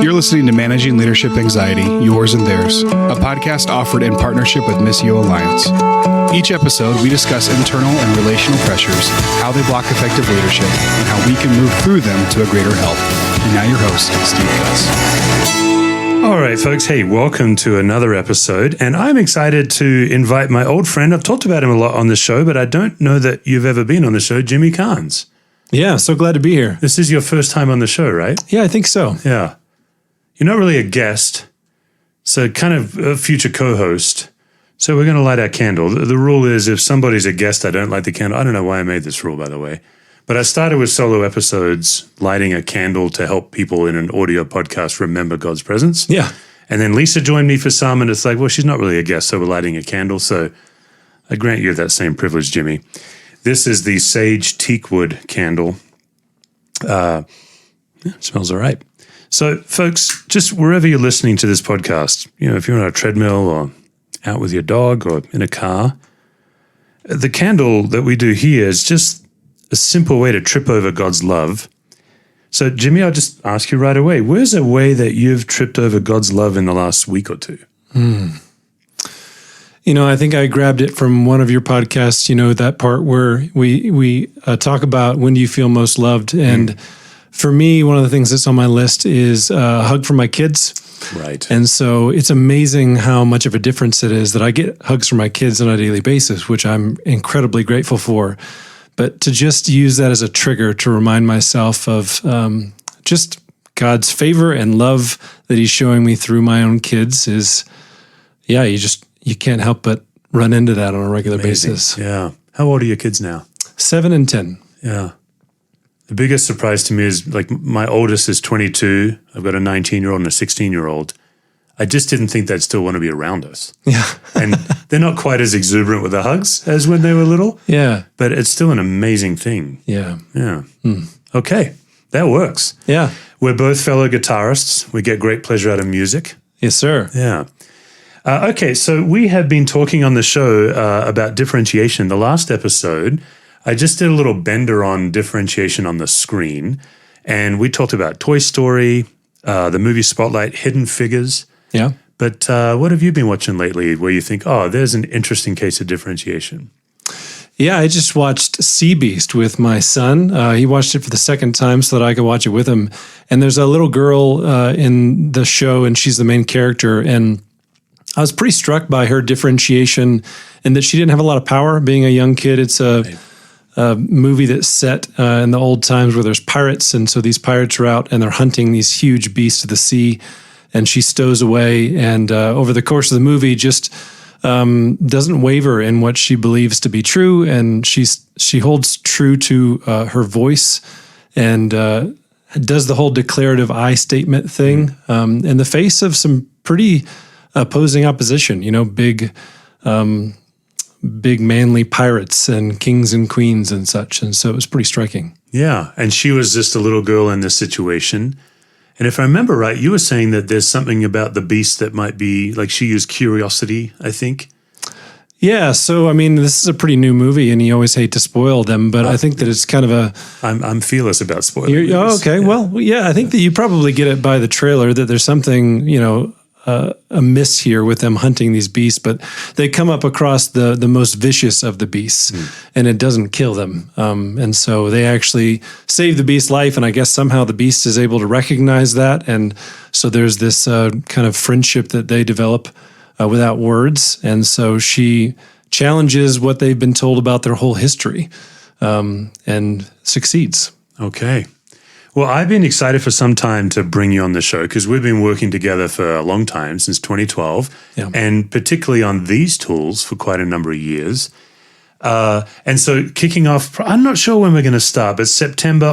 You're listening to Managing Leadership Anxiety, Yours and Theirs, a podcast offered in partnership with Missio Alliance. Each episode, we discuss internal and relational pressures, how they block effective leadership, and how we can move through them to a greater health. And now your host, Steve Cuss. All right, folks. Hey, welcome to another episode. And I'm excited to invite my old friend. I've talked about him a lot on the show, but I don't know that you've ever been on the show, Jimmy Carnes. Yeah, so glad to be here. This is your first time on the show, right? Yeah, I think so. Yeah. You're not really a guest, so kind of a future co-host. So we're going to light our candle. The rule is if somebody's a guest, I don't light the candle. I don't know why I made this rule, by the way. But I started with solo episodes, lighting a candle to help people in an audio podcast remember God's presence. Yeah. And then Lisa joined me for some, and it's like, well, she's not really a guest, so we're lighting a candle. So I grant you that same privilege, Jimmy. This is the Sage Teakwood candle. It smells all right. So, folks, just wherever you're listening to this podcast, if you're on a treadmill or out with your dog or in a car, the candle that we do here is just a simple way to trip over God's love. So, Jimmy, I'll just ask you right away, where's a way that you've tripped over God's love in the last week or two? I think I grabbed it from one of your podcasts, that part where we talk about when do you feel most loved. And for me, one of the things that's on my list is a hug from my kids. Right. And so it's amazing how much of a difference it is that I get hugs from my kids on a daily basis, which I'm incredibly grateful for. But to just use that as a trigger to remind myself of just God's favor and love that he's showing me through my own kids is, you can't help but run into that on a regular basis. Yeah. How old are your kids now? 7 and 10. Yeah. The biggest surprise to me is like my oldest is 22. I've got a 19-year-old and a 16-year-old. I just didn't think they'd still want to be around us. Yeah. And they're not quite as exuberant with the hugs as when they were little. Yeah. But it's still an amazing thing. Yeah. Yeah. Okay. That works. Yeah. We're both fellow guitarists. We get great pleasure out of music. Yes, sir. Yeah. Okay. So we have been talking on the show about differentiation. The last episode, I just did a little bender on differentiation on the screen, and we talked about Toy Story, the movie Spotlight, Hidden Figures. Yeah. But what have you been watching lately where you think, oh, there's an interesting case of differentiation? Yeah, I just watched Sea Beast with my son. He watched it for the second time so that I could watch it with him. And there's a little girl in the show, and she's the main character, and I was pretty struck by her differentiation and that she didn't have a lot of power being a young kid. It's a movie that's set in the old times where there's pirates, and so these pirates are out and they're hunting these huge beasts of the sea, and she stows away, and over the course of the movie just doesn't waver in what she believes to be true, and she holds true to her voice and does the whole declarative I statement thing in the face of some pretty opposing opposition, big manly pirates and kings and queens and such. And so it was pretty striking. Yeah. And she was just a little girl in this situation. And if I remember right, you were saying that there's something about the beast that might be, like she used curiosity, I think. Yeah. So, this is a pretty new movie, and you always hate to spoil them, but I think that it's kind of a... I'm fearless about spoiling movies. Oh, okay. Yeah. Well, yeah, I think that you probably get it by the trailer that there's something, amiss here with them hunting these beasts, but they come up across the most vicious of the beasts, and it doesn't kill them. And so they actually save the beast's life, and I guess somehow the beast is able to recognize that. And so there's this kind of friendship that they develop without words. And so she challenges what they've been told about their whole history and succeeds. Okay. Well, I've been excited for some time to bring you on the show because we've been working together for a long time, since 2012, and particularly on these tools for quite a number of years. And so kicking off, I'm not sure when we're going to start, but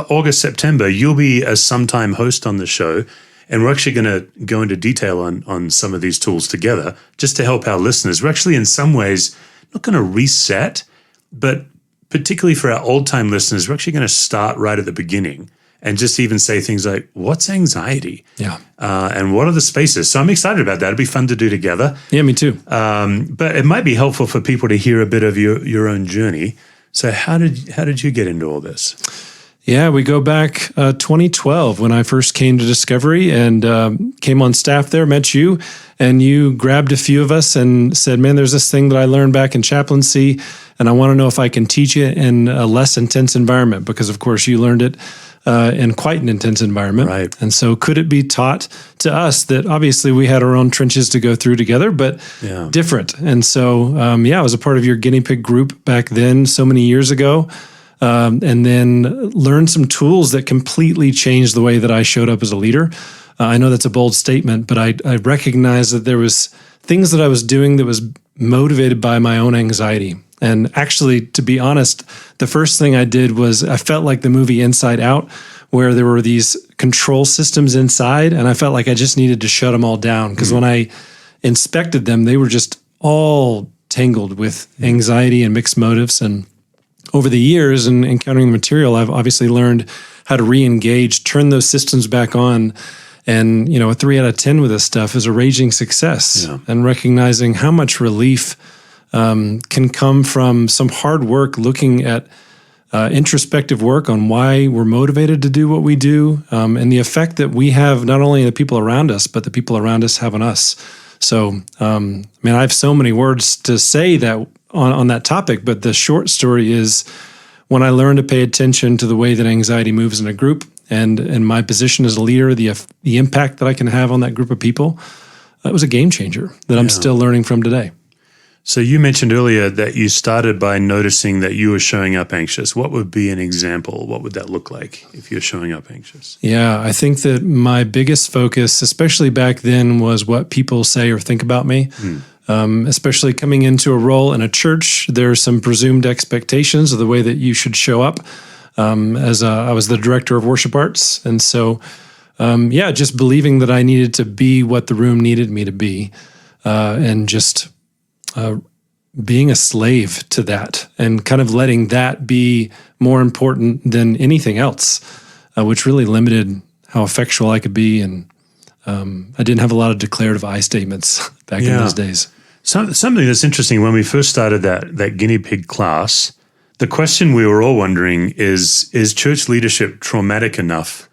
August, September, you'll be a sometime host on the show, and we're actually going to go into detail on some of these tools together just to help our listeners. We're actually in some ways not going to reset, but particularly for our old-time listeners, we're actually going to start right at the beginning and just even say things like, what's anxiety? Yeah. And what are the spaces? So I'm excited about that. It'd be fun to do together. Yeah, me too. But it might be helpful for people to hear a bit of your own journey. So how did you get into all this? Yeah, we go back 2012 when I first came to Discovery and came on staff there, met you, and you grabbed a few of us and said, man, there's this thing that I learned back in chaplaincy, and I want to know if I can teach it in a less intense environment, because, of course, you learned it in quite an intense environment. Right. And so could it be taught to us that obviously we had our own trenches to go through together, but different? And so, I was a part of your guinea pig group back then so many years ago. And then learn some tools that completely changed the way that I showed up as a leader. I know that's a bold statement, but I recognized that there was things that I was doing that was motivated by my own anxiety. And actually, to be honest, the first thing I did was I felt like the movie Inside Out, where there were these control systems inside, and I felt like I just needed to shut them all down. Because when I inspected them, they were just all tangled with anxiety and mixed motives. And over the years and encountering the material, I've obviously learned how to re-engage, turn those systems back on. And, a 3 out of 10 with this stuff is a raging success. Yeah. And recognizing how much relief can come from some hard work, looking at introspective work on why we're motivated to do what we do, and the effect that we have not only on the people around us, but the people around us have on us. So, I have so many words to say that on that topic, but the short story is when I learned to pay attention to the way that anxiety moves in a group and my position as a leader, the impact that I can have on that group of people, it was a game changer that I'm still learning from today. So you mentioned earlier that you started by noticing that you were showing up anxious. What would be an example? What would that look like if you're showing up anxious? Yeah, I think that my biggest focus, especially back then, was what people say or think about me. Especially coming into a role in a church, there are some presumed expectations of the way that you should show up. I was the director of worship arts. And so, just believing that I needed to be what the room needed me to be, and just being a slave to that and kind of letting that be more important than anything else, which really limited how effectual I could be. And I didn't have a lot of declarative I statements back in those days. Something that's interesting, when we first started that guinea pig class, the question we were all wondering is church leadership traumatic enough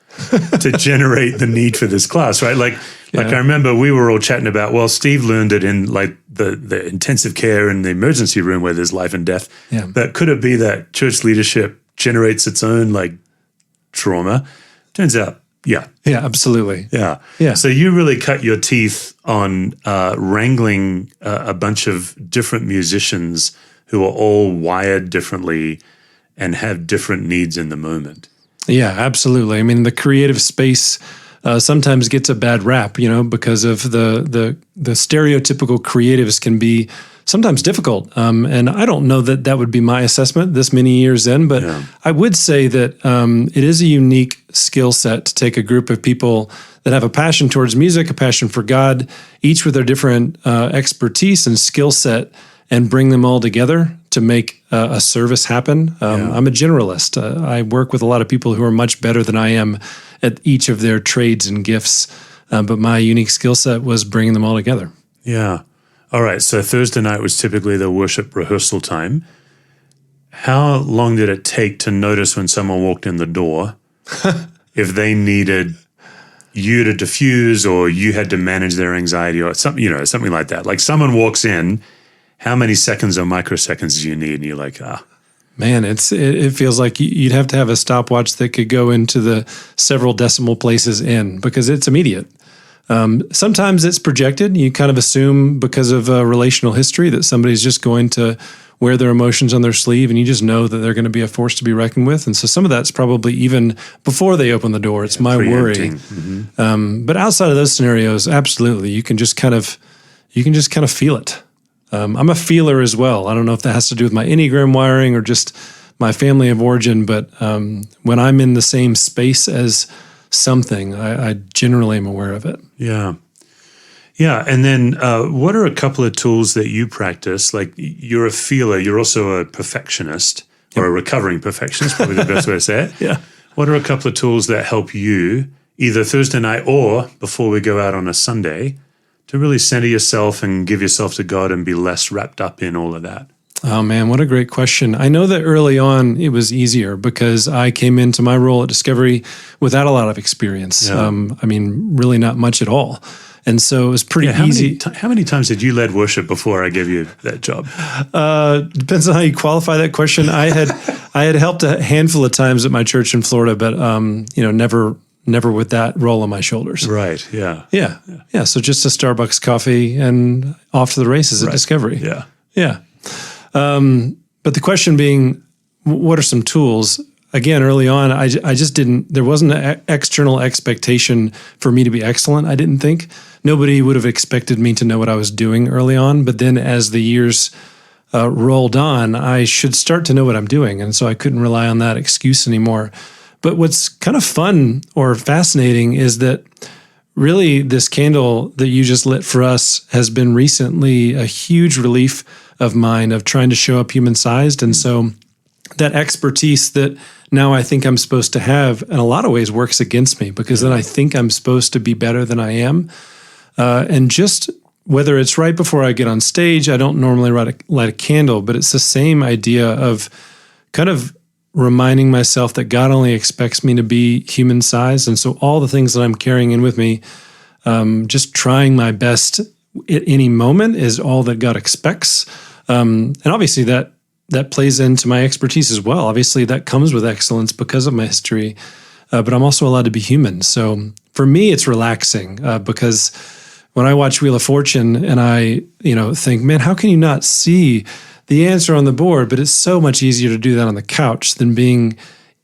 to generate the need for this class, right? Like I remember we were all chatting about, well, Steve learned it in like the intensive care in the emergency room where there's life and death. Yeah. But could it be that church leadership generates its own like trauma? Turns out, yeah. Yeah, absolutely. Yeah. So you really cut your teeth on wrangling a bunch of different musicians who are all wired differently and have different needs in the moment. Yeah, absolutely. I mean, the creative space sometimes gets a bad rap, because of the stereotypical creatives can be sometimes difficult. And I don't know that that would be my assessment this many years in, but I would say that it is a unique skill set to take a group of people that have a passion towards music, a passion for God, each with their different expertise and skill set, and bring them all together to make a service happen. I'm a generalist. I work with a lot of people who are much better than I am at each of their trades and gifts, but my unique skill set was bringing them all together. Yeah. All right, so Thursday night was typically the worship rehearsal time. How long did it take to notice when someone walked in the door if they needed you to diffuse or you had to manage their anxiety or something, something like that? Like someone walks in, how many seconds or microseconds do you need? And you're like, Man, it feels like you'd have to have a stopwatch that could go into the several decimal places in, because it's immediate. Sometimes it's projected. You kind of assume because of relational history that somebody's just going to wear their emotions on their sleeve, and you just know that they're going to be a force to be reckoned with. And so some of that's probably even before they open the door. It's my worry. Mm-hmm. But outside of those scenarios, absolutely, you can just kind of feel it. I'm a feeler as well. I don't know if that has to do with my Enneagram wiring or just my family of origin, but when I'm in the same space as something, I generally am aware of it. Yeah. Yeah. And then what are a couple of tools that you practice? Like you're a feeler, you're also a perfectionist or a recovering perfectionist, probably the best way to say it. Yeah. What are a couple of tools that help you either Thursday night or before we go out on a Sunday to really center yourself and give yourself to God and be less wrapped up in all of that? Oh man, what a great question. I know that early on it was easier because I came into my role at Discovery without a lot of experience. Yeah. Really not much at all. And so it was pretty easy. How many times did you lead worship before I gave you that job? Depends on how you qualify that question. I had helped a handful of times at my church in Florida, but never with that role on my shoulders. Right. Yeah. Yeah. So just a Starbucks coffee and off to the races at Discovery. Yeah. Yeah. But the question being, what are some tools? Again, early on, I just didn't, there wasn't an external expectation for me to be excellent, I didn't think. Nobody would have expected me to know what I was doing early on. But then as the years rolled on, I should start to know what I'm doing. And so I couldn't rely on that excuse anymore. But what's kind of fun or fascinating is that really this candle that you just lit for us has been recently a huge relief of mine of trying to show up human-sized. And so that expertise that now I think I'm supposed to have in a lot of ways works against me because then I think I'm supposed to be better than I am. And just whether it's right before I get on stage, I don't normally light a candle, but it's the same idea of kind of reminding myself that God only expects me to be human-sized. And so all the things that I'm carrying in with me, just trying my best at any moment is all that God expects. And obviously that plays into my expertise as well. Obviously that comes with excellence because of my history, but I'm also allowed to be human. So for me, it's relaxing because when I watch Wheel of Fortune and I, think, man, how can you not see the answer on the board? But it's so much easier to do that on the couch than being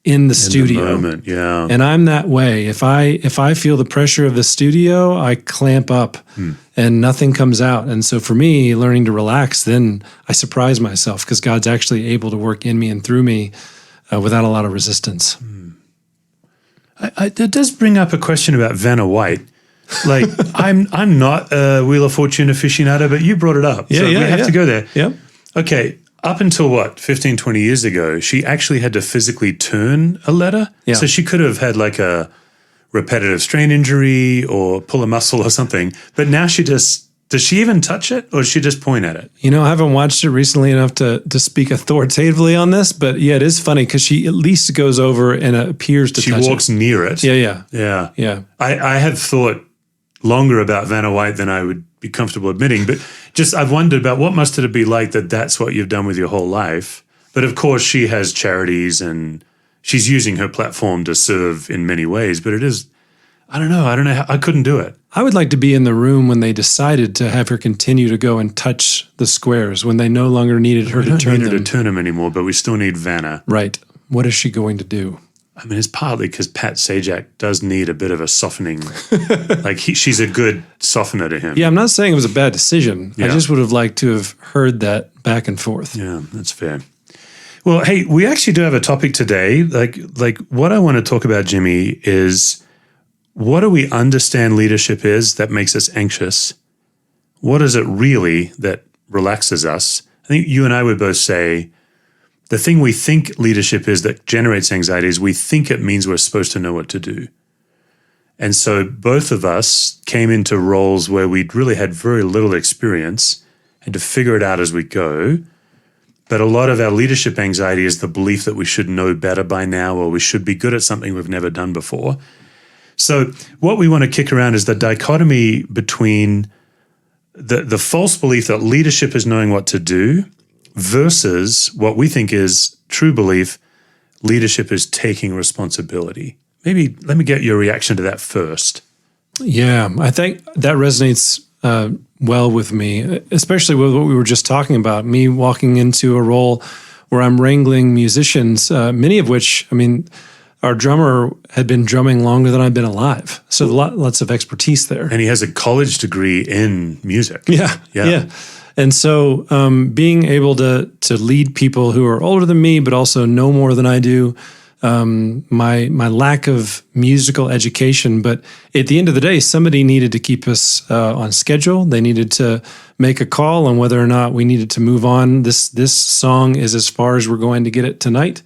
in the studio. The moment, yeah. And I'm that way. If I feel the pressure of the studio, I clamp up and nothing comes out. And so for me, learning to relax, then I surprise myself because God's actually able to work in me and through me without a lot of resistance. It does bring up a question about Vanna White. Like, I'm not a Wheel of Fortune aficionado, but you brought it up. So we have to go there. Yep. Okay, up until 15, 20 years ago, she actually had to physically turn a letter. Yeah. So she could have had like a repetitive strain injury or pull a muscle or something. But now does she even touch it or does she just point at it? I haven't watched it recently enough to speak authoritatively on this, but yeah, it is funny because she at least goes over and appears to touch it. She walks near it. Yeah. I have thought longer about Vanna White than I would be comfortable admitting, but I've wondered about what must it be like that's what you've done with your whole life. But of course she has charities and she's using her platform to serve in many ways, but it is, I don't know how, I couldn't do it. I would like to be in the room when they decided to have her continue to go and touch the squares when they no longer needed her to turn them. We don't need her to turn them anymore, but we still need Vanna. Right. What is she going to do? I mean, it's partly because Pat Sajak does need a bit of a softening. Like she's a good softener to him. Yeah, I'm not saying it was a bad decision. Yeah. I just would have liked to have heard that back and forth. Yeah, that's fair. Well, hey, we actually do have a topic today. Like what I want to talk about, Jimmy, is what do we understand leadership is that makes us anxious? What is it really that relaxes us? I think you and I would both say the thing we think leadership is that generates anxiety is we think it means we're supposed to know what to do. And so both of us came into roles where we'd really had very little experience and to figure it out as we go. But a lot of our leadership anxiety is the belief that we should know better by now or we should be good at something we've never done before. So what we want to kick around is the dichotomy between the false belief that leadership is knowing what to do versus what we think is true belief, leadership is taking responsibility. Maybe let me get your reaction to that first. Yeah, I think that resonates well with me, especially with what we were just talking about, me walking into a role where I'm wrangling musicians, many of which, our drummer had been drumming longer than I've been alive. So lots of expertise there. And he has a college degree in music. Yeah. And so being able to lead people who are older than me, but also know more than I do, my lack of musical education. But at the end of the day, somebody needed to keep us on schedule. They needed to make a call on whether or not we needed to move on. This song is as far as we're going to get it tonight,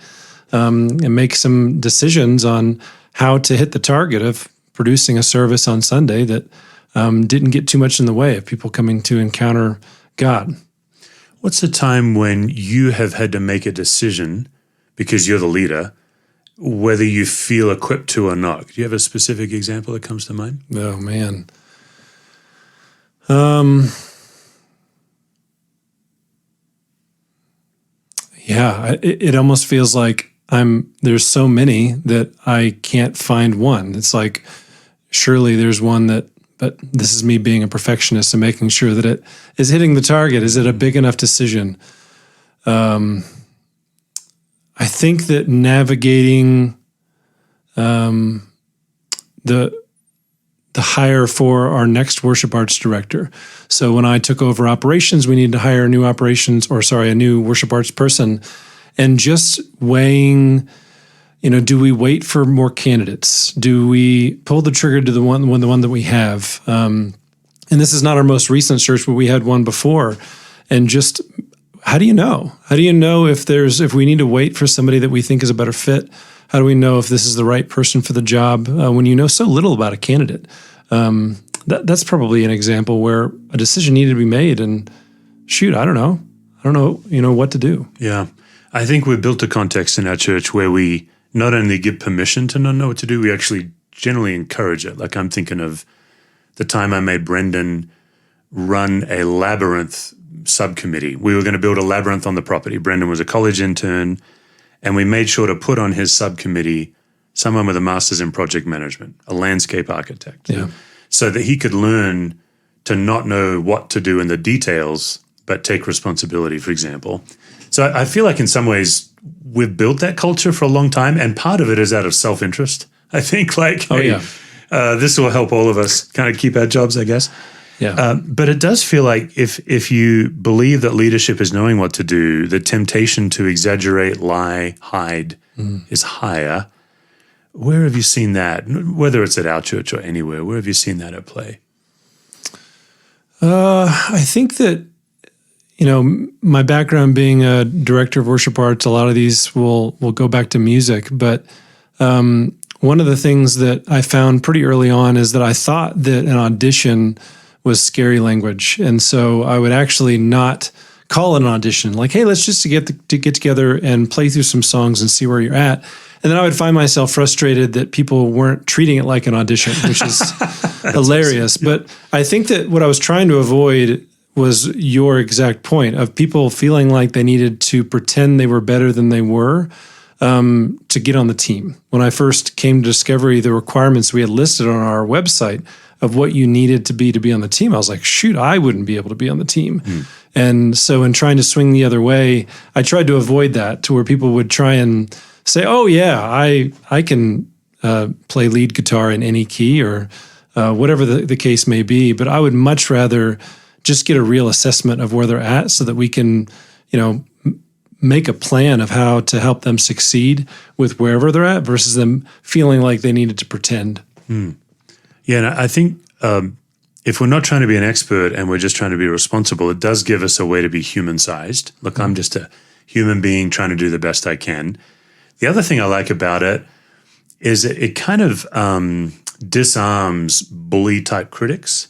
and make some decisions on how to hit the target of producing a service on Sunday that didn't get too much in the way of people coming to encounter God. What's the time when you have had to make a decision because you're the leader, whether you feel equipped to or not? Do you have a specific example that comes to mind? Oh, man. Yeah, it almost feels like there's so many that I can't find one. It's like, surely there's one but this is me being a perfectionist and making sure that it is hitting the target. Is it a big enough decision? I think that navigating the hire for our next worship arts director. So when I took over operations, we needed to hire a new worship arts person, and just weighing, do we wait for more candidates? Do we pull the trigger to the one that we have? And this is not our most recent search, but we had one before. And just, how do you know? How do you know if we need to wait for somebody that we think is a better fit? How do we know if this is the right person for the job when you know so little about a candidate? That's probably an example where a decision needed to be made, and shoot, I don't know, what to do. Yeah. I think we've built a context in our church where we not only give permission to not know what to do, we actually generally encourage it. Like, I'm thinking of the time I made Brendan run a labyrinth subcommittee. We were going to build a labyrinth on the property. Brendan was a college intern, and we made sure to put on his subcommittee someone with a master's in project management, a landscape architect, so that he could learn to not know what to do in the details, but take responsibility, for example. So I feel like in some ways we've built that culture for a long time, and part of it is out of self-interest. I think this will help all of us kind of keep our jobs, I guess. Yeah. But it does feel like if you believe that leadership is knowing what to do, the temptation to exaggerate, lie, hide is higher. Where have you seen that? Whether it's at our church or anywhere, where have you seen that at play? I think that, my background being a director of worship arts, a lot of these will go back to music. But one of the things that I found pretty early on is that I thought that an audition was scary language. And so I would actually not call it an audition. Like, hey, let's just get together and play through some songs and see where you're at. And then I would find myself frustrated that people weren't treating it like an audition, which is hilarious. Awesome. Yeah. But I think that what I was trying to avoid was your exact point of people feeling like they needed to pretend they were better than they were to get on the team. When I first came to Discovery, the requirements we had listed on our website of what you needed to be on the team, I was like, shoot, I wouldn't be able to be on the team. And so in trying to swing the other way, I tried to avoid that, to where people would try and say, oh yeah, I can play lead guitar in any key, or whatever the case may be. But I would much rather just get a real assessment of where they're at, so that we can, make a plan of how to help them succeed with wherever they're at, versus them feeling like they needed to pretend. Yeah, and I think if we're not trying to be an expert and we're just trying to be responsible, it does give us a way to be human-sized. Look, I'm just a human being trying to do the best I can. The other thing I like about it is it kind of disarms bully-type critics.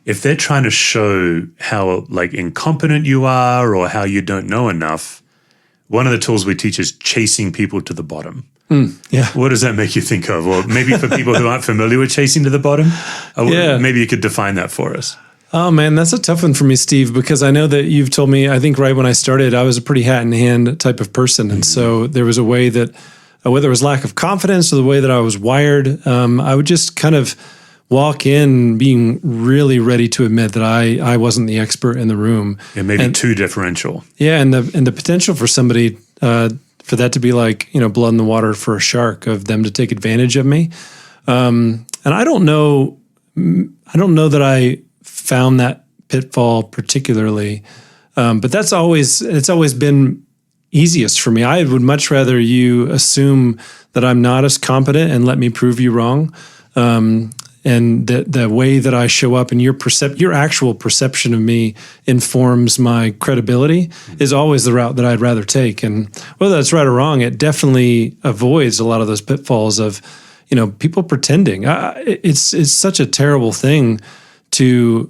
If they're trying to show how incompetent you are or how you don't know enough, one of the tools we teach is chasing people to the bottom. Yeah. What does that make you think of? Or maybe for people who aren't familiar with chasing to the bottom, maybe you could define that for us. Oh man, that's a tough one for me, Steve, because I know that you've told me, I think right when I started, I was a pretty hat in hand type of person. And so there was a way that, whether it was lack of confidence or the way that I was wired, I would just kind of walk in being really ready to admit that I wasn't the expert in the room. Yeah, maybe too differential. Yeah, and the potential for somebody, for that to be like, blood in the water for a shark, of them to take advantage of me. And I don't know that I found that pitfall particularly, but it's always been easiest for me. I would much rather you assume that I'm not as competent and let me prove you wrong. And the way that I show up and your actual perception of me informs my credibility is always the route that I'd rather take. And whether that's right or wrong, it definitely avoids a lot of those pitfalls of, people pretending. It's such a terrible thing to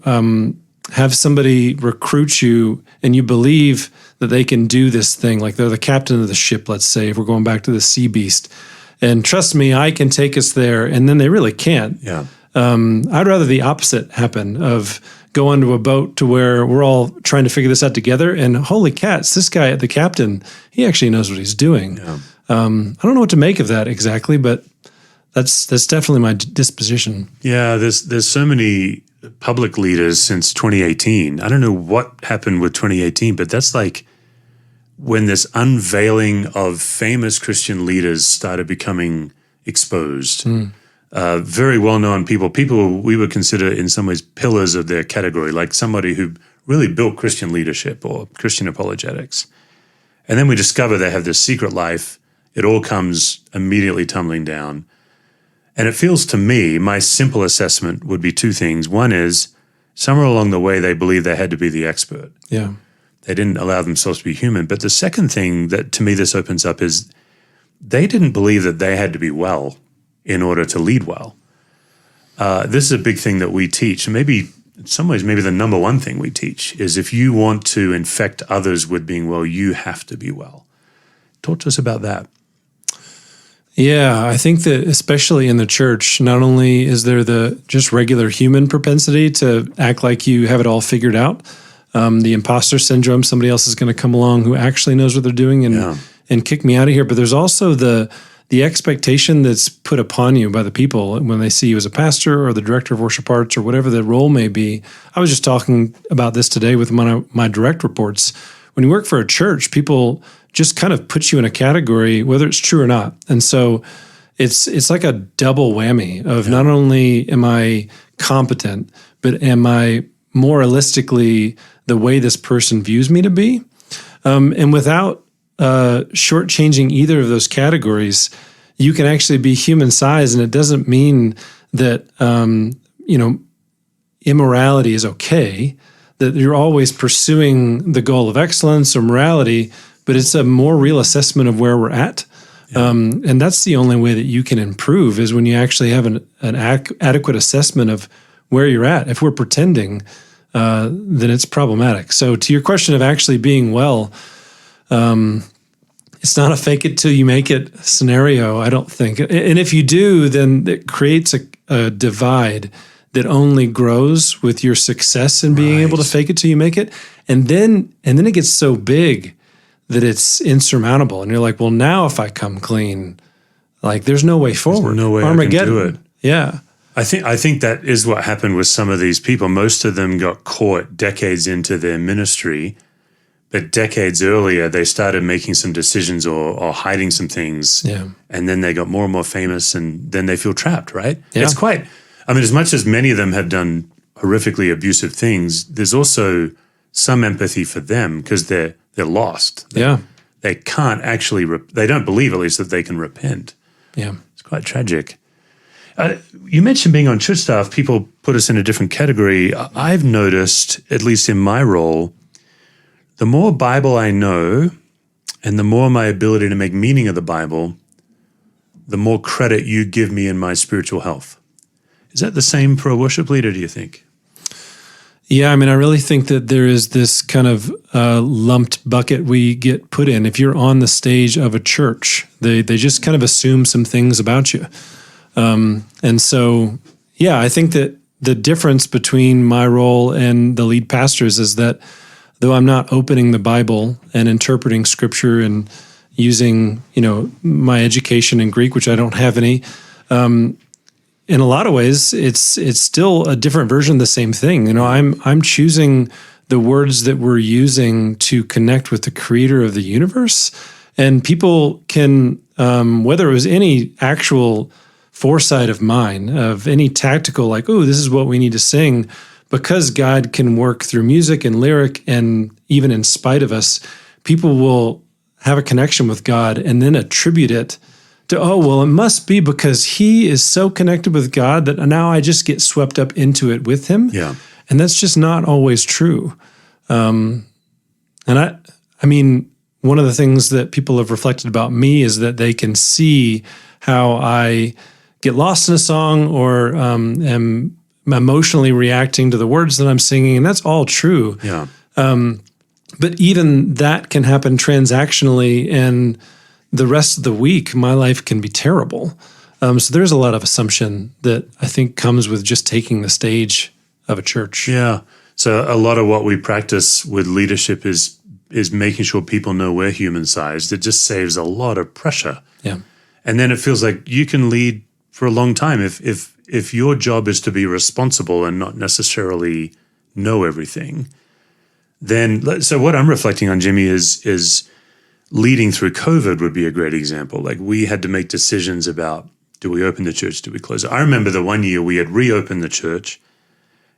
have somebody recruit you and you believe that they can do this thing, like they're the captain of the ship, let's say, if we're going back to the sea beast. And trust me, I can take us there. And then they really can't. Yeah. I'd rather the opposite happen, of go onto a boat to where we're all trying to figure this out together. And holy cats, this guy, the captain, he actually knows what he's doing. Yeah. I don't know what to make of that exactly, but that's definitely my disposition. Yeah, there's so many public leaders since 2018. I don't know what happened with 2018, but that's like when this unveiling of famous Christian leaders started becoming exposed. Very well-known people we would consider in some ways pillars of their category, like somebody who really built Christian leadership or Christian apologetics. And then we discover they have this secret life. It all comes immediately tumbling down. And it feels to me, my simple assessment would be two things. One is, somewhere along the way, they believed they had to be the expert. Yeah. They didn't allow themselves to be human. But the second thing that, to me, this opens up is they didn't believe that they had to be well in order to lead well. This is a big thing that we teach. And maybe, in some ways, maybe the number one thing we teach is if you want to infect others with being well, you have to be well. Talk to us about that. Yeah, I think that especially in the church, not only is there the just regular human propensity to act like you have it all figured out, the imposter syndrome, somebody else is going to come along who actually knows what they're doing and kick me out of here. But there's also the expectation that's put upon you by the people when they see you as a pastor or the director of worship arts or whatever the role may be. I was just talking about this today with one of my direct reports. When you work for a church, people just kind of put you in a category, whether it's true or not. And so it's like a double whammy of not only am I competent, but am I moralistically the way this person views me to be? And without shortchanging either of those categories, you can actually be human sized. And it doesn't mean that, immorality is okay, that you're always pursuing the goal of excellence or morality, but it's a more real assessment of where we're at. Yeah. And that's the only way that you can improve is when you actually have an adequate assessment of where you're at. If we're pretending, then it's problematic. So to your question of actually being well, it's not a fake it till you make it scenario, I don't think. And if you do, then it creates a divide that only grows with your success in being able to fake it till you make it. And then it gets so big that it's insurmountable. And you're like, well, now if I come clean, like there's no way forward. There's no way Armageddon. I can do it. Yeah. I think that is what happened with some of these people. Most of them got caught decades into their ministry, but decades earlier they started making some decisions or hiding some things. Yeah. And then they got more and more famous and then they feel trapped, right? Yeah. It's quite, as much as many of them have done horrifically abusive things, there's also some empathy for them because they're lost. They can't actually, they don't believe at least that they can repent. Yeah. It's quite tragic. You mentioned being on church staff, people put us in a different category. I've noticed, at least in my role, the more Bible I know and the more my ability to make meaning of the Bible, the more credit you give me in my spiritual health. Is that the same for a worship leader, do you think? Yeah, I really think that there is this kind of lumped bucket we get put in. If you're on the stage of a church, they just kind of assume some things about you. And so, yeah, I think that the difference between my role and the lead pastors is that though I'm not opening the Bible and interpreting scripture and using, my education in Greek, which I don't have any, in a lot of ways, it's still a different version of the same thing. I'm choosing the words that we're using to connect with the creator of the universe. And people can, whether it was any actual foresight of mine, of any tactical, like, oh, this is what we need to sing, because God can work through music and lyric, and even in spite of us, people will have a connection with God and then attribute it to, oh, well, it must be because he is so connected with God that now I just get swept up into it with him. Yeah. And that's just not always true. And one of the things that people have reflected about me is that they can see how I get lost in a song or am emotionally reacting to the words that I'm singing, and that's all true. Yeah. But even that can happen transactionally, and the rest of the week, my life can be terrible. So there's a lot of assumption that I think comes with just taking the stage of a church. Yeah. So a lot of what we practice with leadership is making sure people know we're human-sized. It just saves a lot of pressure. Yeah. And then it feels like you can lead for a long time if your job is to be responsible and not necessarily know everything. Then, so what I'm reflecting on, Jimmy, is leading through COVID would be a great example. Like we had to make decisions about, do we open the church? Do we close it? I remember the one year we had reopened the church,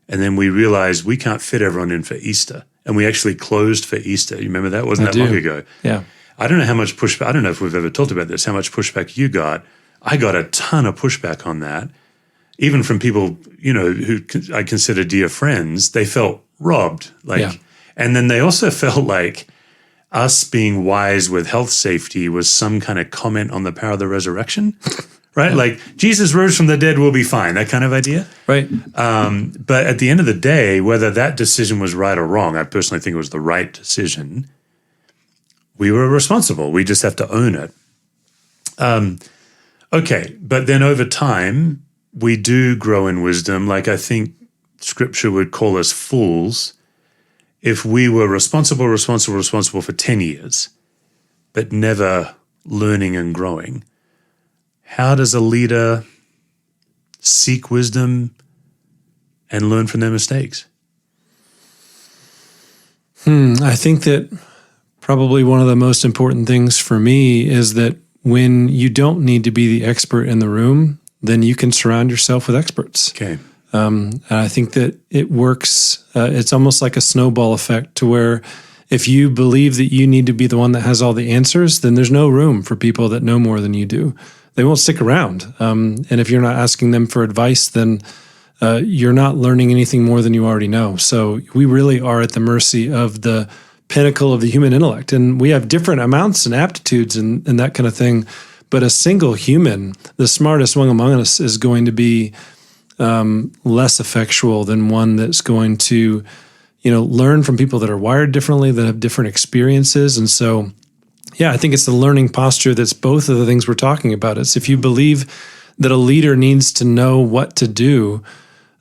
and then we realized we can't fit everyone in for Easter. And we actually closed for Easter. You remember that? Wasn't that long ago? Yeah. I don't know how much pushback, I don't know if we've ever talked about this, how much pushback you got. I got a ton of pushback on that. Even from people, who I consider dear friends. They felt robbed. And then they also felt like us being wise with health safety was some kind of comment on the power of the resurrection, right? Yeah. Like Jesus rose from the dead, we'll be fine, that kind of idea. Right. But at the end of the day, whether that decision was right or wrong, I personally think it was the right decision. We were responsible. We just have to own it. Okay, but then over time, we do grow in wisdom. Like I think Scripture would call us fools if we were responsible for 10 years, but never learning and growing. How does a leader seek wisdom and learn from their mistakes? I think that probably one of the most important things for me is that when you don't need to be the expert in the room, then you can surround yourself with experts. Okay. And I think that it works. It's almost like a snowball effect to where if you believe that you need to be the one that has all the answers, then there's no room for people that know more than you do. They won't stick around. And if you're not asking them for advice, then you're not learning anything more than you already know. So we really are at the mercy of the pinnacle of the human intellect. And we have different amounts and aptitudes and that kind of thing. But a single human, the smartest one among us, is going to be less effectual than one that's going to, learn from people that are wired differently, that have different experiences. And so, yeah, I think it's the learning posture that's both of the things we're talking about. It's if you believe that a leader needs to know what to do,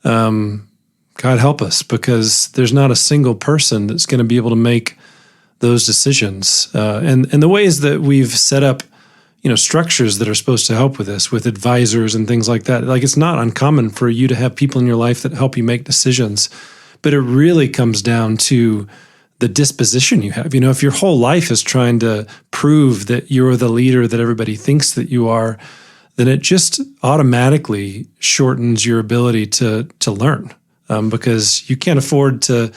God help us, because there's not a single person that's going to be able to make those decisions. And the ways that we've set up structures that are supposed to help with this, with advisors and things like that. Like it's not uncommon for you to have people in your life that help you make decisions, but it really comes down to the disposition you have. If your whole life is trying to prove that you're the leader that everybody thinks that you are, then it just automatically shortens your ability to learn because you can't afford to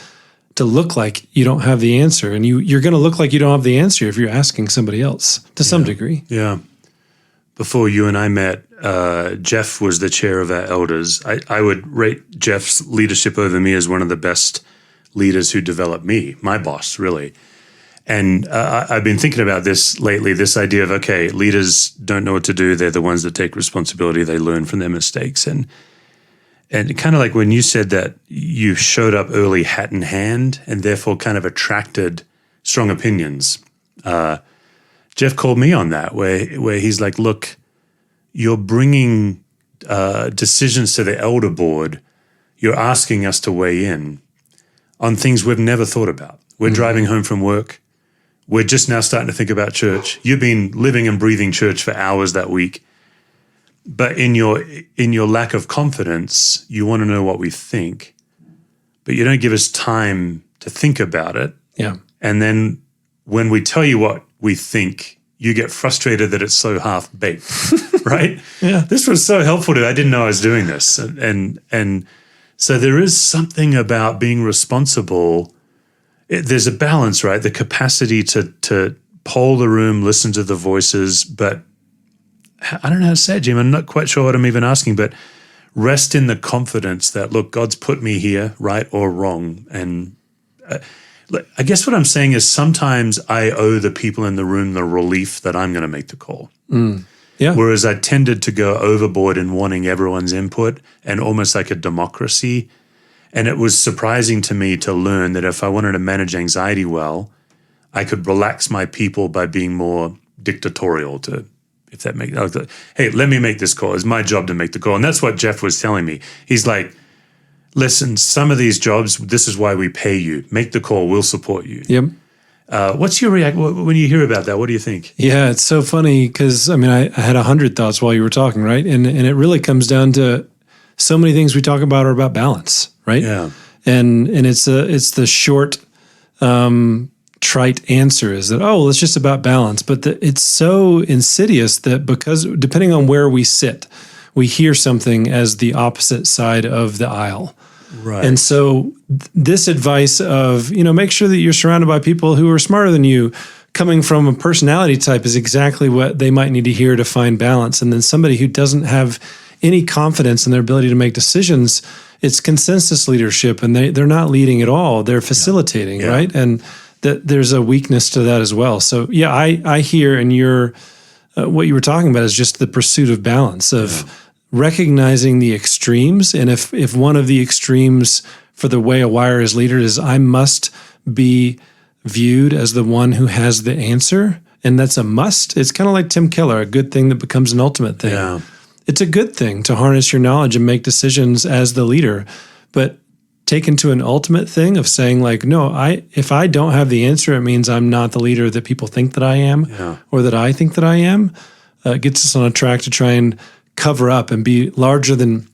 look like you don't have the answer. And you're going to look like you don't have the answer if you're asking somebody else to some degree. Yeah. Before you and I met, Jeff was the chair of our elders. I would rate Jeff's leadership over me as one of the best leaders who developed me, my boss, really. And I've been thinking about this lately, this idea of, okay, leaders don't know what to do. They're the ones that take responsibility. They learn from their mistakes. And kind of like when you said that you showed up early hat in hand and therefore kind of attracted strong opinions. Jeff called me on that where he's like, look, you're bringing decisions to the elder board. You're asking us to weigh in on things we've never thought about. We're driving home from work. We're just now starting to think about church. You've been living and breathing church for hours that week. But in your lack of confidence, you want to know what we think, but you don't give us time to think about it. Yeah. And then when we tell you what we think, you get frustrated that it's so half-baked, right? Yeah. This was so helpful to me. I didn't know I was doing this. And so there is something about being responsible. There's a balance, right? The capacity to poll the room, listen to the voices, but I don't know how to say it, Jim. I'm not quite sure what I'm even asking, but rest in the confidence that, look, God's put me here, right or wrong. And I guess what I'm saying is sometimes I owe the people in the room the relief that I'm going to make the call. Yeah. Whereas I tended to go overboard in wanting everyone's input and almost like a democracy. And it was surprising to me to learn that if I wanted to manage anxiety well, I could relax my people by being more dictatorial to, if that makes sense. Hey, let me make this call. It's my job to make the call. And that's what Jeff was telling me. He's like, listen, some of these jobs, this is why we pay you. Make the call. We'll support you. Yep. What's your reaction when you hear about that? What do you think? Yeah, it's so funny because, I mean, I had 100 thoughts while you were talking, right? And it really comes down to so many things we talk about are about balance, right? Yeah. And it's the short, trite answer is that, oh, well, it's just about balance. But it's so insidious that because depending on where we sit, we hear something as the opposite side of the aisle. Right. And so this advice of, make sure that you're surrounded by people who are smarter than you, coming from a personality type is exactly what they might need to hear to find balance. And then somebody who doesn't have any confidence in their ability to make decisions, it's consensus leadership, and they're not leading at all. They're facilitating, right? And that there's a weakness to that as well. So yeah, I hear in your what you were talking about is just the pursuit of balance of recognizing the extremes. And if one of the extremes for the way a wire is leader is I must be viewed as the one who has the answer, and that's a must. It's kind of like Tim Keller, a good thing that becomes an ultimate thing. Yeah. It's a good thing to harness your knowledge and make decisions as the leader, but taken to an ultimate thing of saying like, no, if I don't have the answer, it means I'm not the leader that people think that I am or that I think that I am. It gets us on a track to try and cover up and be larger than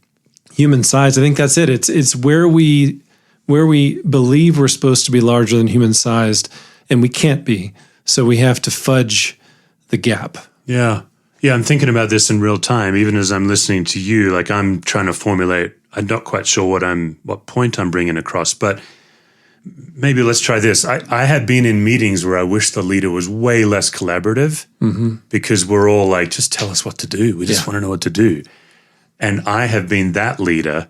human size. I think that's it. It's where we believe we're supposed to be larger than human sized, and we can't be. So we have to fudge the gap. Yeah. Yeah, I'm thinking about this in real time, even as I'm listening to you. Like I'm trying to formulate, I'm not quite sure what point I'm bringing across, but maybe let's try this. I have been in meetings where I wish the leader was way less collaborative because we're all like, just tell us what to do. We just want to know what to do. And I have been that leader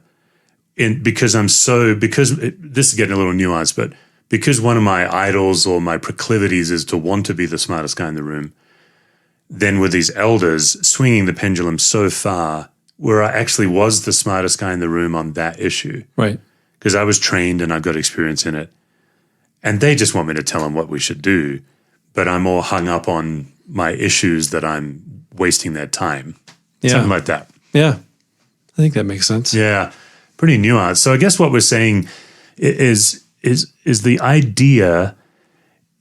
because this is getting a little nuanced, but because one of my idols or my proclivities is to want to be the smartest guy in the room, then with these elders swinging the pendulum so far where I actually was the smartest guy in the room on that issue. Right. Because I was trained and I've got experience in it. And they just want me to tell them what we should do, but I'm all hung up on my issues that I'm wasting their time. Yeah. Something like that. Yeah. I think that makes sense. Yeah. Pretty nuanced. So I guess what we're saying is the idea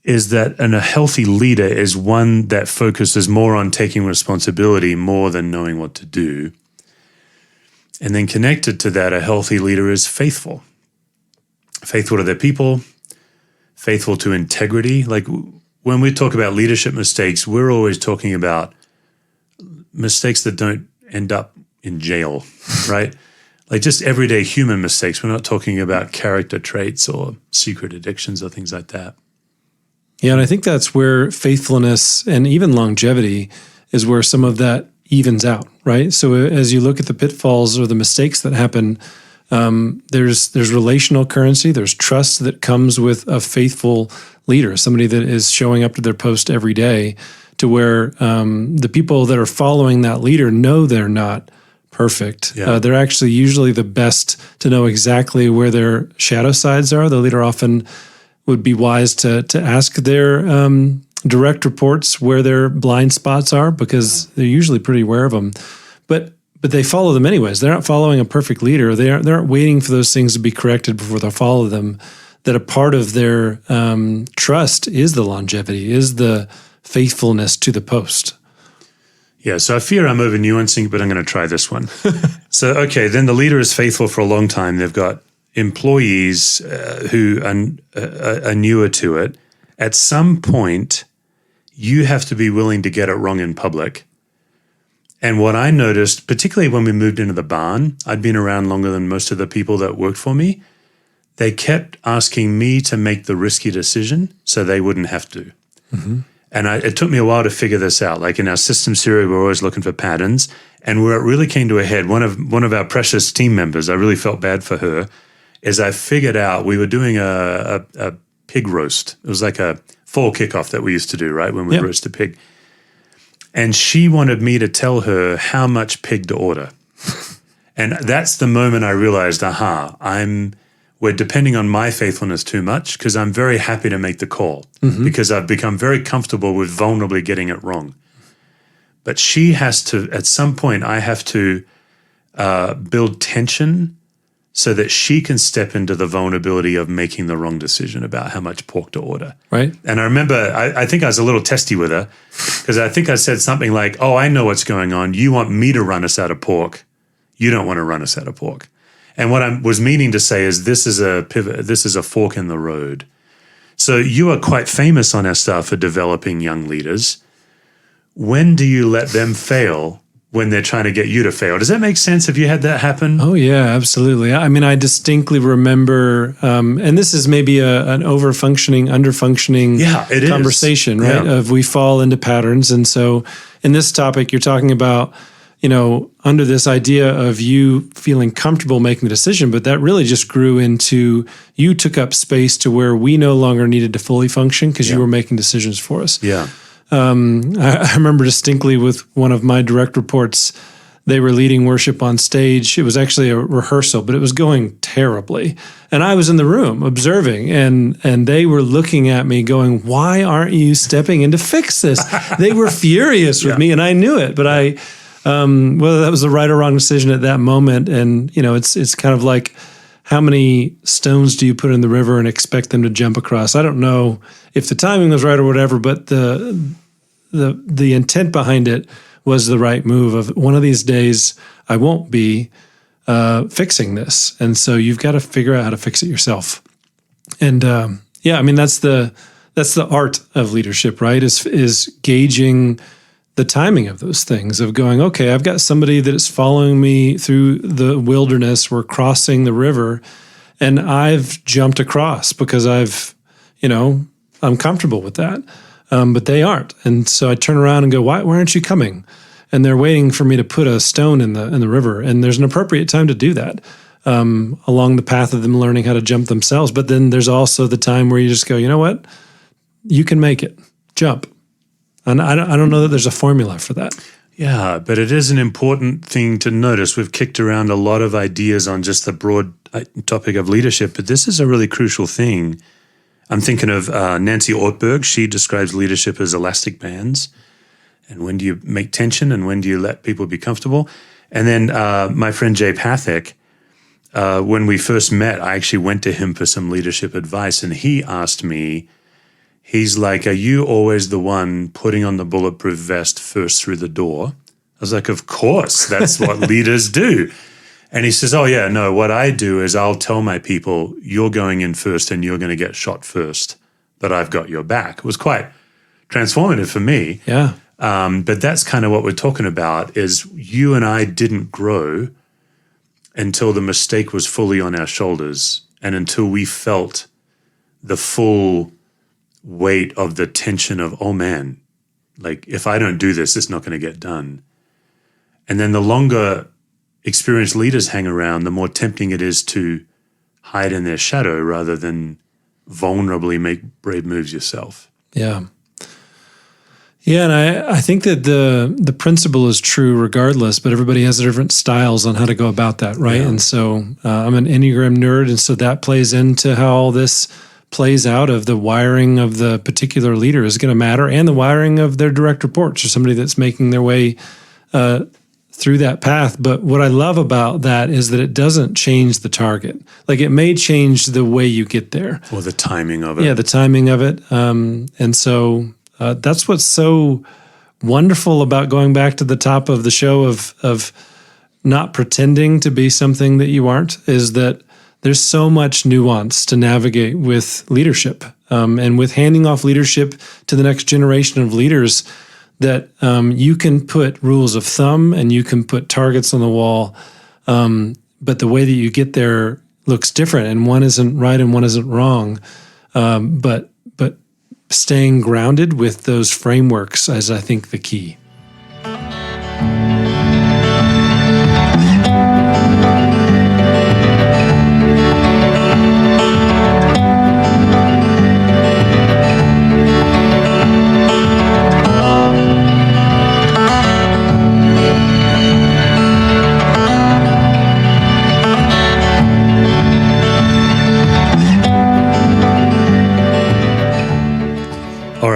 is that a healthy leader is one that focuses more on taking responsibility more than knowing what to do. And then connected to that, a healthy leader is faithful. Faithful to their people, faithful to integrity. Like when we talk about leadership mistakes, we're always talking about mistakes that don't end up in jail, right? Like just everyday human mistakes. We're not talking about character traits or secret addictions or things like that. Yeah, and I think that's where faithfulness and even longevity is where some of that evens out, right? So as you look at the pitfalls or the mistakes that happen, there's relational currency, there's trust that comes with a faithful leader, somebody that is showing up to their post every day, to where the people that are following that leader know they're not perfect. Yeah. They're actually usually the best to know exactly where their shadow sides are. The leader often would be wise to ask their direct reports where their blind spots are, because they're usually pretty aware of them. But they follow them anyways. They're not following a perfect leader. They aren't waiting for those things to be corrected before they follow them. That a part of their trust is the longevity, is the faithfulness to the post. Yeah, so I fear I'm over nuancing, but I'm going to try this one. So, okay, then the leader is faithful for a long time. They've got employees who are newer to it. At some point, you have to be willing to get it wrong in public. And what I noticed, particularly when we moved into the barn, I'd been around longer than most of the people that worked for me. They kept asking me to make the risky decision so they wouldn't have to. Mm-hmm. And it took me a while to figure this out. Like in our systems theory, we're always looking for patterns. And where it really came to a head, one of our precious team members, I really felt bad for her, is I figured out we were doing a pig roast. It was like a fall kickoff that we used to do, right, when we roast a pig. And she wanted me to tell her how much pig to order. And that's the moment I realized, we're depending on my faithfulness too much, because I'm very happy to make the call because I've become very comfortable with vulnerably getting it wrong. But she has to, at some point, I have to build tension so that she can step into the vulnerability of making the wrong decision about how much pork to order. Right. And I remember, I think I was a little testy with her because I think I said something like, oh, I know what's going on. You want me to run us out of pork. You don't want to run us out of pork. And what I was meaning to say is this is a pivot. This is a fork in the road. So you are quite famous on our staff for developing young leaders. When do you let them fail when they're trying to get you to fail? Does that make sense? Have you had that happen? Oh, yeah, absolutely. I mean, I distinctly remember, and this is maybe an over-functioning, under-functioning conversation, right? Of we fall into patterns. And so in this topic, you're talking about, under this idea of you feeling comfortable making the decision, but that really just grew into you took up space to where we no longer needed to fully function because you were making decisions for us. Yeah. I remember distinctly with one of my direct reports, they were leading worship on stage. It was actually a rehearsal, but it was going terribly. And I was in the room observing, and they were looking at me going, why aren't you stepping in to fix this? They were furious with me, and I knew it, but whether that was the right or wrong decision at that moment. And, it's kind of like, how many stones do you put in the river and expect them to jump across? I don't know if the timing was right or whatever, but the intent behind it was the right move of one of these days I won't be fixing this. And so you've got to figure out how to fix it yourself. And that's the art of leadership, right? Is gauging the timing of those things, of going, okay, I've got somebody that is following me through the wilderness. We're crossing the river and I've jumped across because I'm comfortable with that. But they aren't. And so I turn around and go, why aren't you coming? And they're waiting for me to put a stone in the river. And there's an appropriate time to do that along the path of them learning how to jump themselves. But then there's also the time where you just go, you know what? You can make it. Jump. And I don't know that there's a formula for that. Yeah, but it is an important thing to notice. We've kicked around a lot of ideas on just the broad topic of leadership, but this is a really crucial thing. I'm thinking of Nancy Ortberg. She describes leadership as elastic bands. And when do you make tension and when do you let people be comfortable? And then my friend Jay Pathak, when we first met, I actually went to him for some leadership advice, and he asked me, he's like, are you always the one putting on the bulletproof vest first through the door? I was like, of course, that's what leaders do. And he says, oh yeah, no, what I do is I'll tell my people, you're going in first and you're going to get shot first, but I've got your back. It was quite transformative for me. Yeah. But that's kind of what we're talking about, is you and I didn't grow until the mistake was fully on our shoulders and until we felt the full weight of the tension of, oh man, like if I don't do this, it's not going to get done. And then the longer experienced leaders hang around, the more tempting it is to hide in their shadow rather than vulnerably make brave moves yourself. Yeah. Yeah, and I think that the principle is true regardless, but everybody has different styles on how to go about that, right? Yeah. And so I'm an Enneagram nerd, and so that plays into how all this plays out of the wiring of the particular leader is going to matter, and the wiring of their direct reports or somebody that's making their way through that path. But what I love about that is that it doesn't change the target. Like, it may change the way you get there. Or the timing of it. Yeah, the timing of it. And so that's what's so wonderful about going back to the top of the show of not pretending to be something that you aren't, is that there's so much nuance to navigate with leadership and with handing off leadership to the next generation of leaders, that you can put rules of thumb and you can put targets on the wall, but the way that you get there looks different, and one isn't right and one isn't wrong. But staying grounded with those frameworks is, I think, the key.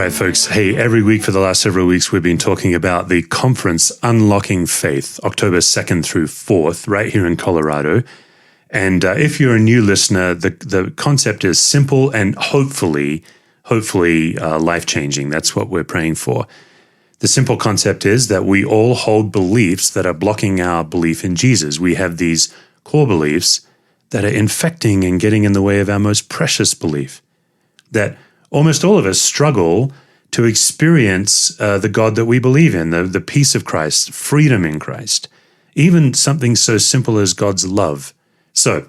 right, folks. Hey, every week for the last several weeks, we've been talking about the conference Unlocking Faith, October 2nd through 4th, right here in Colorado. And if you're a new listener, the concept is simple and hopefully life-changing. That's what we're praying for. The simple concept is that we all hold beliefs that are blocking our belief in Jesus. We have these core beliefs that are infecting and getting in the way of our most precious belief, that almost all of us struggle to experience the God that we believe in, the peace of Christ, freedom in Christ, even something so simple as God's love. So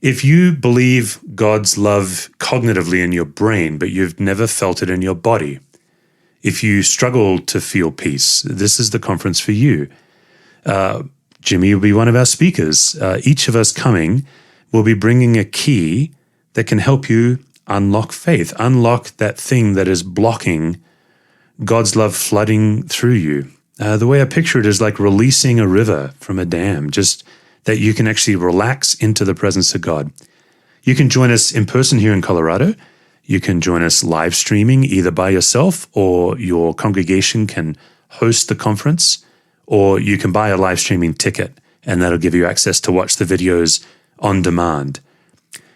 if you believe God's love cognitively in your brain, but you've never felt it in your body, if you struggle to feel peace, this is the conference for you. Jimmy will be one of our speakers. Each of us coming will be bringing a key that can help you unlock faith, unlock that thing that is blocking God's love flooding through you. The way I picture it is like releasing a river from a dam, just that you can actually relax into the presence of God. You can join us in person here in Colorado. You can join us live streaming either by yourself or your congregation can host the conference, or you can buy a live streaming ticket and that'll give you access to watch the videos on demand.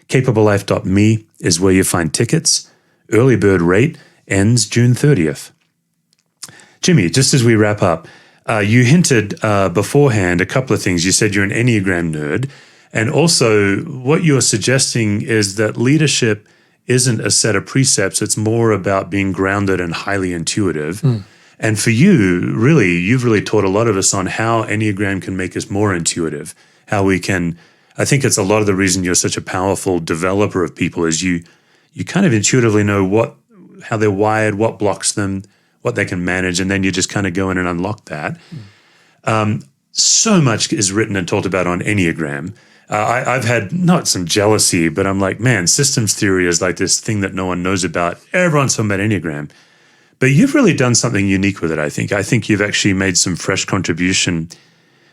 CapableLife.me is where you find tickets. Early bird rate ends June 30th. Jimmy, just as we wrap up, you hinted beforehand a couple of things. You said you're an Enneagram nerd. And also what you're suggesting is that leadership isn't a set of precepts. It's more about being grounded and highly intuitive. And for you, really, you've really taught a lot of us on how Enneagram can make us more intuitive, how we can, I think it's a lot of the reason you're such a powerful developer of people is you kind of intuitively know how they're wired, what blocks them, what they can manage, and then you just kind of go in and unlock that. So much is written and talked about on Enneagram. I've had not some jealousy, but I'm like, man, systems theory is like this thing that no one knows about. Everyone's talking about Enneagram. But you've really done something unique with it, I think. I think you've actually made some fresh contribution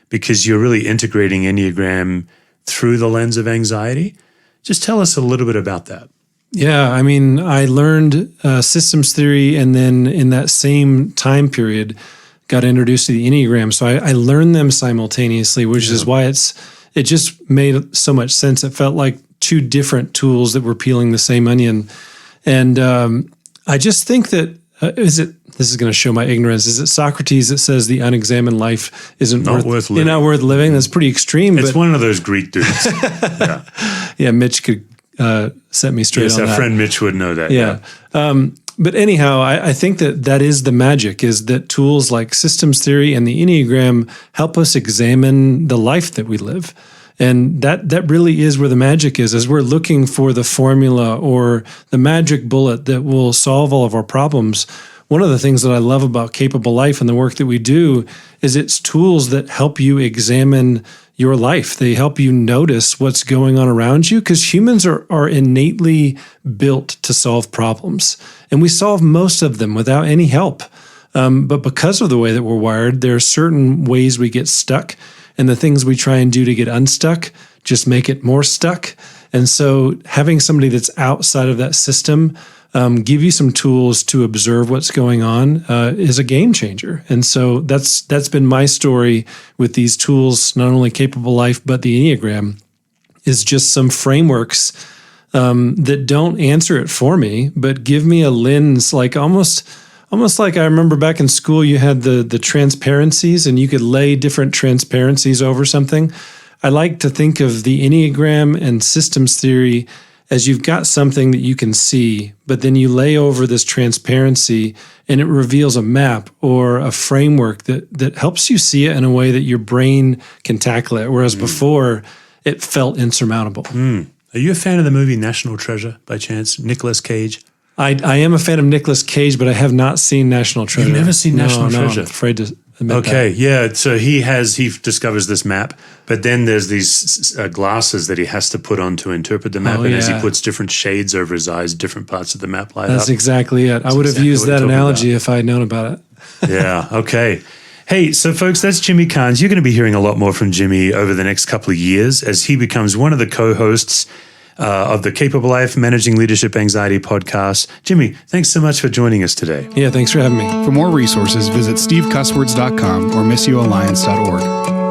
because you're really integrating Enneagram through the lens of anxiety. Just tell us a little bit about that. Yeah, I mean, I learned systems theory, and then in that same time period, got introduced to the Enneagram. So I learned them simultaneously, which is why it just made so much sense. It felt like two different tools that were peeling the same onion. And I just think that, this is going to show my ignorance, is it Socrates that says the unexamined life isn't worth living? Not worth living? That's pretty extreme. It's one of those Greek dudes. Yeah, Mitch could set me straight on that. Yes, our friend Mitch would know that. Yeah. But anyhow, I think that is the magic, is that tools like systems theory and the Enneagram help us examine the life that we live. And that really is where the magic is, as we're looking for the formula or the magic bullet that will solve all of our problems. One of the things that I love about Capable Life and the work that we do is it's tools that help you examine your life. They help you notice what's going on around you, because humans are innately built to solve problems. And we solve most of them without any help. But because of the way that we're wired, there are certain ways we get stuck. And the things we try and do to get unstuck just make it more stuck. And so having somebody that's outside of that system give you some tools to observe what's going on is a game changer. And so that's been my story with these tools, not only Capable Life, but the Enneagram, is just some frameworks that don't answer it for me, but give me a lens, like almost like I remember back in school, you had the transparencies and you could lay different transparencies over something. I like to think of the Enneagram and systems theory as you've got something that you can see, but then you lay over this transparency and it reveals a map or a framework that helps you see it in a way that your brain can tackle it, whereas before it felt insurmountable. Are you a fan of the movie National Treasure by chance? Nicolas Cage? I am a fan of Nicolas Cage, but I have not seen National Treasure. You've never seen National Treasure? I'm afraid to admit that. Okay, yeah. So he discovers this map, but then there's these glasses that he has to put on to interpret the map. As he puts different shades over his eyes, different parts of the map light up. That's exactly it. I would have used that analogy if I had known about it. Yeah, okay. Hey, so folks, that's Jimmy Carnes. You're going to be hearing a lot more from Jimmy over the next couple of years as he becomes one of the co-hosts of the Capable Life Managing Leadership Anxiety podcast. Jimmy, thanks so much for joining us today. Yeah, thanks for having me. For more resources, visit stevecuswords.com or missioalliance.org.